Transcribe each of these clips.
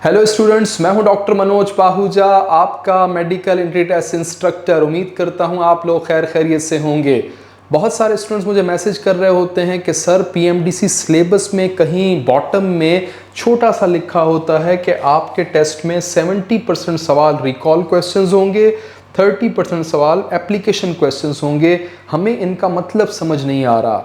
Hello students, मैं हूं doctor Manoj Pahuja, आपका मेडिकल एंट्री टेस्ट इंस्ट्रक्टर। उम्मीद करता हूं आप लोग खैर खैरियत से होंगे। बहुत सारे स्टूडेंट्स मुझे मैसेज कर रहे होते हैं कि सर पीएमडीसी सिलेबस में कहीं बॉटम में छोटा सा लिखा होता है कि आपके टेस्ट में 70% सवाल रिकॉल क्वेश्चंस होंगे, 30% सवाल एप्लीकेशन क्वेश्चंस होंगे। हमें इनका मतलब समझ नहीं आ रहा।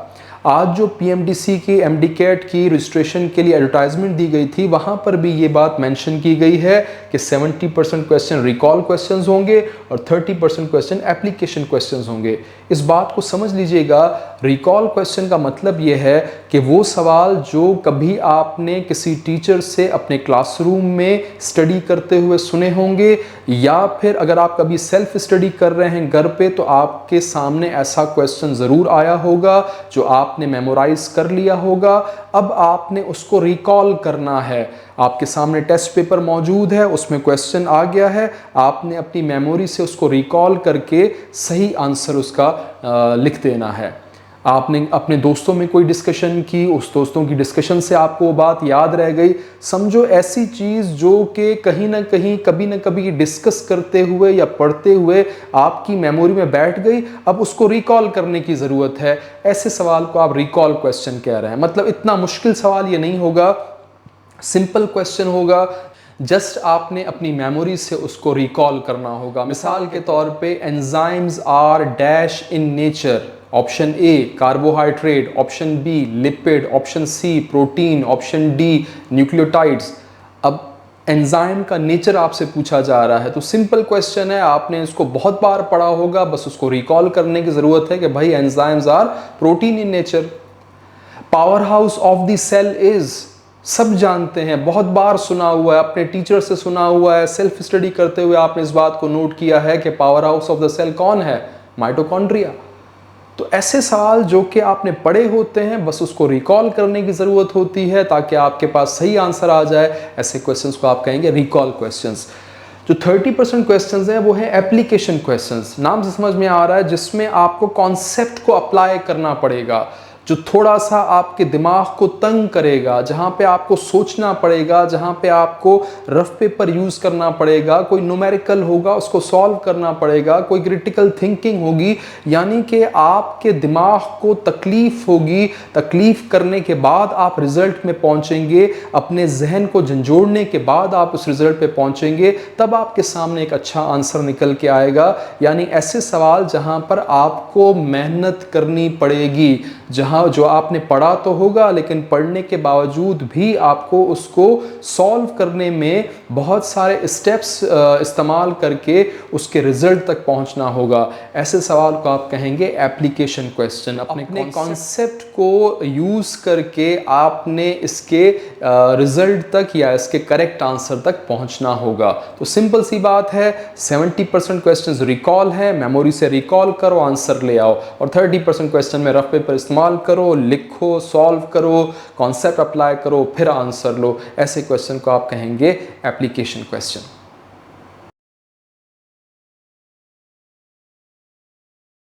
आज जो पीएमडीसी की एमडीकैट की रजिस्ट्रेशन के लिए एडवर्टाइजमेंट दी गई थी, वहां पर भी ये बात मेंशन की गई है कि 70% क्वेश्चन रिकॉल क्वेश्चंस होंगे और 30% क्वेश्चन एप्लीकेशन क्वेश्चंस होंगे। इस बात को समझ लीजिएगा। रिकॉल क्वेश्चन का मतलब ये है कि वो सवाल जो कभी आपने किसी टीचर से अपने क्लासरूम में स्टडी करते हुए सुने होंगे, या फिर अगर आप कभी सेल्फ स्टडी कर रहे हैं घर पे तो आपके सामने ऐसा क्वेश्चन ज़रूर आया होगा जो आपने मेमोराइज कर लिया होगा। अब आपने उसको रिकॉल करना है। आपके सामने टेस्ट पेपर मौजूद है, उसमें क्वेश्चन आ गया है, आपने अपनी मेमोरी से उसको रिकॉल करके सही आंसर उसका लिख देना है। आपने अपने दोस्तों में कोई डिस्कशन की, उस दोस्तों की डिस्कशन से आपको वो बात याद रह गई। समझो ऐसी चीज़ जो कि कहीं ना कहीं कभी ना कभी डिस्कस करते हुए या पढ़ते हुए आपकी मेमोरी में बैठ गई, अब उसको रिकॉल करने की ज़रूरत है। ऐसे सवाल को आप रिकॉल क्वेश्चन कह रहे हैं। मतलब इतना मुश्किल सवाल ये नहीं होगा, सिंपल क्वेश्चन होगा। जस्ट आपने अपनी मेमोरी से उसको रिकॉल करना होगा। मिसाल के तौर पे enzymes are dash in nature. Option A carbohydrate, option B lipid, option C protein, option D nucleotides. अब एंजाइम का नेचर आपसे पूछा जा रहा है तो सिंपल क्वेश्चन है, आपने इसको बहुत बार पढ़ा होगा, बस उसको रिकॉल करने की ज़रूरत है कि भाई enzymes are protein in nature. Power house of the cell is, सब जानते हैं, बहुत बार सुना हुआ है, अपने टीचर से सुना हुआ है, सेल्फ स्टडी करते हुए आपने इस बात को नोट किया है कि power house of the cell कौन है? माइटोकॉन्ड्रिया। तो ऐसे सवाल जो कि आपने पढ़े होते हैं, बस उसको रिकॉल करने की ज़रूरत होती है ताकि आपके पास सही आंसर आ जाए। ऐसे क्वेश्चंस को आप कहेंगे रिकॉल क्वेश्चंस। जो 30% क्वेश्चंस हैं वो है एप्लीकेशन क्वेश्चंस। नाम से समझ में आ रहा है, जिसमें आपको कॉन्सेप्ट को अप्लाई करना पड़ेगा, जो थोड़ा सा आपके दिमाग को तंग करेगा, जहाँ पे आपको सोचना पड़ेगा, जहाँ पे आपको रफ पेपर यूज़ करना पड़ेगा, कोई न्यूमेरिकल होगा उसको सॉल्व करना पड़ेगा, कोई क्रिटिकल थिंकिंग होगी, यानी कि आपके दिमाग को तकलीफ़ होगी। तकलीफ़ करने के बाद आप रिज़ल्ट में पहुँचेंगे, अपने जहन को झंझोड़ने के बाद आप उस रिज़ल्ट पे पहुँचेंगे, तब आपके सामने एक अच्छा आंसर निकल के आएगा। यानी ऐसे सवाल जहाँ पर आपको मेहनत करनी पड़ेगी, जहाँ जो आपने पढ़ा तो होगा लेकिन पढ़ने के बावजूद भी आपको उसको सॉल्व करने में बहुत सारे स्टेप्स इस्तेमाल करके उसके रिजल्ट तक पहुंचना होगा। ऐसे सवाल को आप कहेंगे एप्लीकेशन क्वेश्चन। अपने कॉन्सेप्ट को यूज़ करके आपने इसके रिजल्ट तक या इसके करेक्ट आंसर तक पहुंचना होगा। तो सिंपल सी बात है, 70% क्वेश्चंस रिकॉल है, मेमोरी से रिकॉल करो, आंसर ले आओ, और 30% क्वेश्चन में रफ पेपर इस्तेमाल करो, लिखो, सॉल्व करो, कॉन्सेप्ट अप्लाई करो, फिर आंसर लो। ऐसे क्वेश्चन को आप कहेंगे एप्लीकेशन क्वेश्चन।